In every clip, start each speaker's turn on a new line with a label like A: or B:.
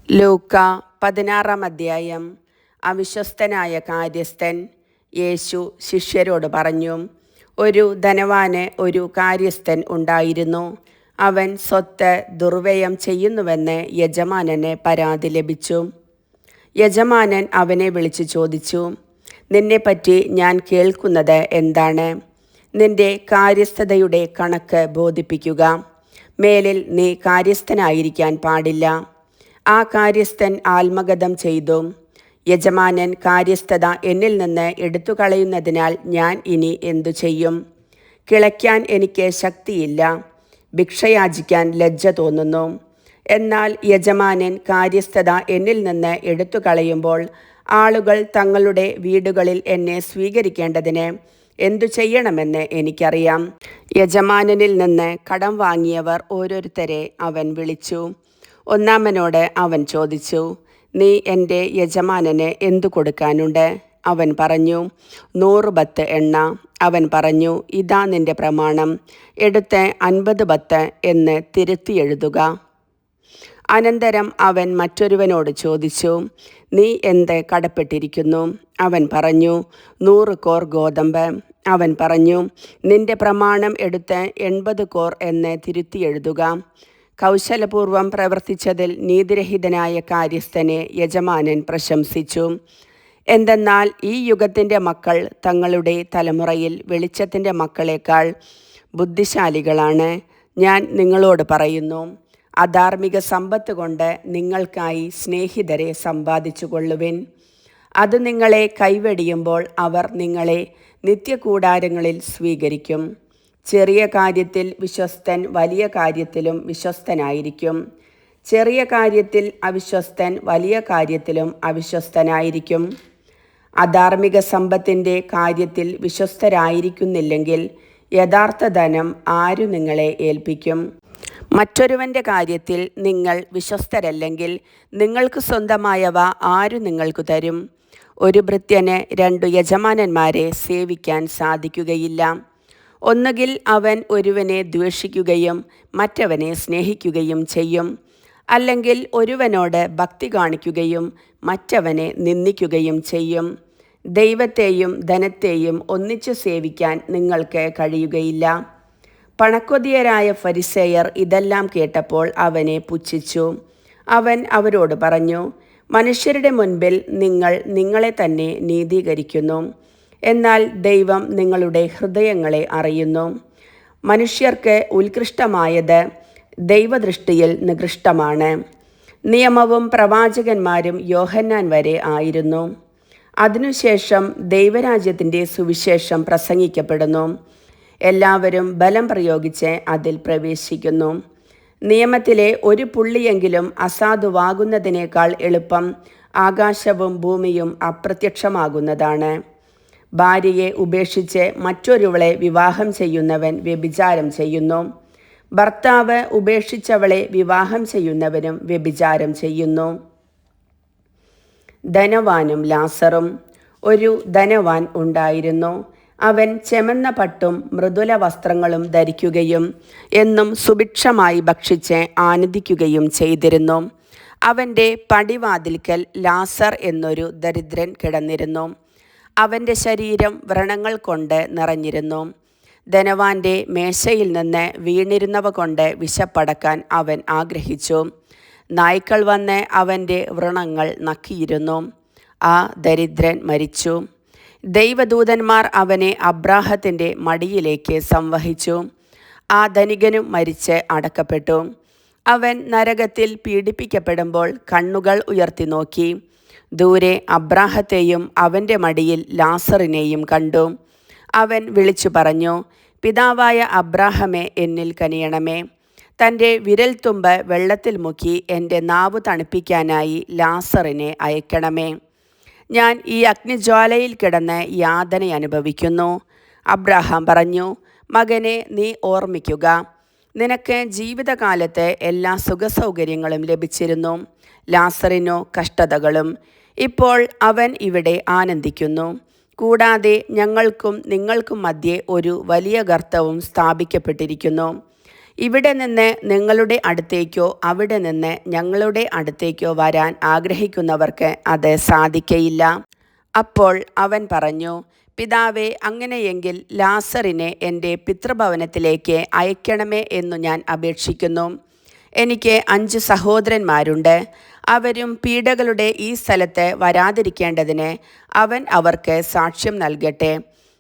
A: ലൂക്ക 16 അധ്യായം. അവിശ്വസ്തനായ കാര്യസ്ഥൻ. യേശു ശിഷ്യരോട് പറഞ്ഞു, ഒരു ധനവാന് ഒരു കാര്യസ്ഥൻ ഉണ്ടായിരുന്നു. അവൻ സ്വത്ത് ദുർവ്യയം ചെയ്യുന്നുവെന്ന് യജമാനന് പരാതി ലഭിച്ചു. യജമാനൻ അവനെ വിളിച്ചു ചോദിച്ചു, നിന്നെപ്പറ്റി ഞാൻ കേൾക്കുന്നത് എന്താണ്? നിന്റെ കാര്യസ്ഥതയുടെ കണക്ക് ബോധിപ്പിക്കുക. മേലിൽ നീ കാര്യസ്ഥനായിരിക്കാൻ പാടില്ല. ആ കാര്യസ്ഥൻ ആത്മഗതം ചെയ്തു, യജമാനൻ കാര്യസ്ഥത എന്നിൽ നിന്ന് എടുത്തു കളയുന്നതിനാൽ ഞാൻ ഇനി എന്തു ചെയ്യും? കിളയ്ക്കാൻ എനിക്ക് ശക്തിയില്ല, ഭിക്ഷയാചിക്കാൻ ലജ്ജ തോന്നുന്നു. എന്നാൽ യജമാനൻ കാര്യസ്ഥത എന്നിൽ നിന്ന് എടുത്തു കളയുമ്പോൾ ആളുകൾ തങ്ങളുടെ വീടുകളിൽ എന്നെ സ്വീകരിക്കേണ്ടതിന് എന്തു ചെയ്യണമെന്ന് എനിക്കറിയാം. യജമാനനിൽ നിന്ന് കടം വാങ്ങിയവർ ഓരോരുത്തരെ അവൻ വിളിച്ചു. ഒന്നാമനോട് അവൻ ചോദിച്ചു, നീ എൻ്റെ യജമാനന് എന്തു കൊടുക്കാനുണ്ട്? അവൻ പറഞ്ഞു, 100 ബത്ത് എണ്ണ. അവൻ പറഞ്ഞു, ഇതാ നിന്റെ പ്രമാണം, എടുത്ത് 50 ബത്ത് എന്ന് തിരുത്തി എഴുതുക. അനന്തരം അവൻ മറ്റൊരുവനോട് ചോദിച്ചു, നീ എന്ത് കടപ്പെട്ടിരിക്കുന്നു? അവൻ പറഞ്ഞു, 100 കോർ ഗോതമ്പ്. അവൻ പറഞ്ഞു, നിന്റെ പ്രമാണം എടുത്ത് 80 കോർ എന്ന് തിരുത്തി എഴുതുക. കൗശലപൂർവം പ്രവർത്തിച്ചതിൽ നീതിരഹിതനായ കാര്യസ്ഥനെ യജമാനൻ പ്രശംസിച്ചു. എന്തെന്നാൽ ഈ യുഗത്തിൻ്റെ മക്കൾ തങ്ങളുടെ തലമുറയിൽ വെളിച്ചത്തിൻ്റെ മക്കളേക്കാൾ ബുദ്ധിശാലികളാണ്. ഞാൻ നിങ്ങളോട് പറയുന്നു, അധാർമിക സമ്പത്ത് കൊണ്ട് നിങ്ങൾക്കായി സ്നേഹിതരെ സമ്പാദിച്ചു കൊള്ളുവിൻ. അത് നിങ്ങളെ കൈവെടിയുമ്പോൾ അവർ നിങ്ങളെ നിത്യകൂടാരങ്ങളിൽ സ്വീകരിക്കും. ചെറിയ കാര്യത്തിൽ വിശ്വസ്തൻ വലിയ കാര്യത്തിലും വിശ്വസ്തനായിരിക്കും. ചെറിയ കാര്യത്തിൽ അവിശ്വസ്തൻ വലിയ കാര്യത്തിലും അവിശ്വസ്തനായിരിക്കും. അധാർമിക സമ്പത്തിൻ്റെ കാര്യത്തിൽ വിശ്വസ്തരായിരിക്കുന്നില്ലെങ്കിൽ യഥാർത്ഥ ധനം ആരു നിങ്ങളെ ഏൽപ്പിക്കും? മറ്റൊരുവൻ്റെ കാര്യത്തിൽ നിങ്ങൾ വിശ്വസ്തരല്ലെങ്കിൽ നിങ്ങൾക്ക് സ്വന്തമായവ ആരു നിങ്ങൾക്ക് തരും? ഒരു ഭൃത്യന് 2 യജമാനന്മാരെ സേവിക്കാൻ സാധിക്കുകയില്ല. ഒന്നുകിൽ അവൻ ഒരുവനെ ദ്വേഷിക്കുകയും മറ്റവനെ സ്നേഹിക്കുകയും ചെയ്യും, അല്ലെങ്കിൽ ഒരുവനോട് ഭക്തി കാണിക്കുകയും മറ്റവനെ നിന്ദിക്കുകയും ചെയ്യും. ദൈവത്തെയും ധനത്തെയും ഒന്നിച്ചു സേവിക്കാൻ നിങ്ങൾക്ക് കഴിയുകയില്ല. പണക്കൊതിയരായ ഫരിസേയർ ഇതെല്ലാം കേട്ടപ്പോൾ അവനെ പുച്ഛിച്ചു. അവൻ അവരോട് പറഞ്ഞു, മനുഷ്യരുടെ മുൻപിൽ നിങ്ങൾ നിങ്ങളെ തന്നെ നീതീകരിക്കുന്നു, എന്നാൽ ദൈവം നിങ്ങളുടെ ഹൃദയങ്ങളെ അറിയുന്നു. മനുഷ്യർക്ക് ഉത്കൃഷ്ടമായത് ദൈവദൃഷ്ടിയിൽ നികൃഷ്ടമാണ്. നിയമവും പ്രവാചകന്മാരും യോഹന്നാൻ വരെ ആയിരുന്നു. അതിനുശേഷം ദൈവരാജ്യത്തിൻ്റെ സുവിശേഷം പ്രസംഗിക്കപ്പെടുന്നു. എല്ലാവരും ബലം പ്രയോഗിച്ച് അതിൽ പ്രവേശിക്കുന്നു. നിയമത്തിലെ ഒരു പുള്ളിയെങ്കിലും അസാധുവാകുന്നതിനേക്കാൾ എളുപ്പം ആകാശവും ഭൂമിയും അപ്രത്യക്ഷമാകുന്നതാണ്. ഭാര്യയെ ഉപേക്ഷിച്ച് മറ്റൊരുവളെ വിവാഹം ചെയ്യുന്നവൻ വ്യഭിചാരം ചെയ്യുന്നു. ഭർത്താവ് ഉപേക്ഷിച്ചവളെ വിവാഹം ചെയ്യുന്നവനും വ്യഭിചാരം ചെയ്യുന്നു. ധനവാനും ലാസറും. ഒരു ധനവാൻ ഉണ്ടായിരുന്നു. അവൻ ചെമന്ന പട്ടും മൃദുല വസ്ത്രങ്ങളും ധരിക്കുകയും എന്നും സുഭിക്ഷമായി ഭക്ഷിച്ച് ആനന്ദിക്കുകയും ചെയ്തിരുന്നു. അവൻ്റെ പടിവാതിൽക്കൽ ലാസർ എന്നൊരു ദരിദ്രൻ കിടന്നിരുന്നു. അവൻ്റെ ശരീരം വ്രണങ്ങൾ കൊണ്ട് നിറഞ്ഞിരുന്നു. ധനവാന്റെ മേശയിൽ നിന്ന് വീണിരുന്നവ കൊണ്ട് വിശപ്പടക്കാൻ അവൻ ആഗ്രഹിച്ചു. നായ്ക്കൾ വന്ന് അവൻ്റെ വ്രണങ്ങൾ നക്കിയിരുന്നു. ആ ദരിദ്രൻ മരിച്ചു. ദൈവദൂതന്മാർ അവനെ അബ്രാഹത്തിൻ്റെ മടിയിലേക്ക് സംവഹിച്ചു. ആ ധനികനും മരിച്ച് അടക്കപ്പെട്ടു. അവൻ നരകത്തിൽ പീഡിപ്പിക്കപ്പെടുമ്പോൾ കണ്ണുകൾ ഉയർത്തി നോക്കി. ദൂരെ അബ്രാഹത്തെയും അവൻ്റെ മടിയിൽ ലാസറിനെയും കണ്ടു. അവൻ വിളിച്ചു പറഞ്ഞു, പിതാവായ അബ്രാഹമേ, എന്നിൽ കനിയണമേ. തൻ്റെ വിരൽത്തുമ്പ് വെള്ളത്തിൽ മുക്കി എൻ്റെ നാവ് തണുപ്പിക്കാനായി ലാസറിനെ അയക്കണമേ. ഞാൻ ഈ അഗ്നിജ്വാലയിൽ കിടന്ന് യാതന അനുഭവിക്കുന്നു. അബ്രാഹാം പറഞ്ഞു, മകനെ, നീ ഓർമ്മിക്കുക, നിനക്ക് ജീവിതകാലത്ത് എല്ലാ സുഖസൗകര്യങ്ങളും ലഭിച്ചിരുന്നു, ലാസറിനോ കഷ്ടതകളും. ഇപ്പോൾ അവൻ ഇവിടെ ആനന്ദിക്കുന്നു. കൂടാതെ ഞങ്ങൾക്കും നിങ്ങൾക്കും മധ്യേ ഒരു വലിയ ഗർത്തവും സ്ഥാപിക്കപ്പെട്ടിരിക്കുന്നു. ഇവിടെ നിന്ന് നിങ്ങളുടെ അടുത്തേക്കോ അവിടെ നിന്ന് ഞങ്ങളുടെ അടുത്തേക്കോ വരാൻ ആഗ്രഹിക്കുന്നവർക്ക് അത് സാധിക്കയില്ല. അപ്പോൾ അവൻ പറഞ്ഞു, പിതാവേ, അങ്ങനെയെങ്കിൽ ലാസറിനെ എൻ്റെ പിതൃഭവനത്തിലേക്ക് അയക്കണമേ എന്നു ഞാൻ അപേക്ഷിക്കുന്നു. എനിക്ക് 5 സഹോദരന്മാരുണ്ട്. അവരും പീഡകളുടെ ഈ സ്ഥലത്ത് വരാതിരിക്കേണ്ടതിന് അവൻ അവർക്ക് സാക്ഷ്യം നൽകട്ടെ.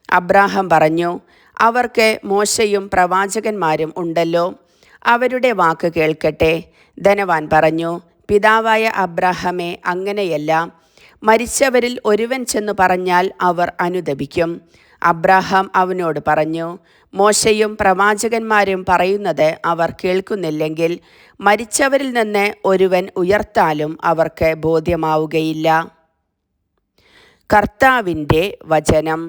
A: അബ്രാഹാം പറഞ്ഞു, അവർക്ക് മോശയും പ്രവാചകന്മാരും ഉണ്ടല്ലോ, അവരുടെ വാക്ക് കേൾക്കട്ടെ. ധനവാൻ പറഞ്ഞു, പിതാവായ അബ്രാഹാമേ, അങ്ങനെയല്ല. മരിച്ചവരിൽ ഒരുവൻ ചെന്നു പറഞ്ഞാൽ അവർ അനുതപിക്കും. അബ്രാഹാം അവനോട് പറഞ്ഞു, മോശയും പ്രവാചകന്മാരും പറയുന്നത് അവർ കേൾക്കുന്നില്ലെങ്കിൽ മരിച്ചവരിൽ നിന്ന് ഒരുവൻ ഉയർത്താലും അവർക്ക് ബോധ്യമാവുകയില്ല. കർത്താവിൻ്റെ വചനം.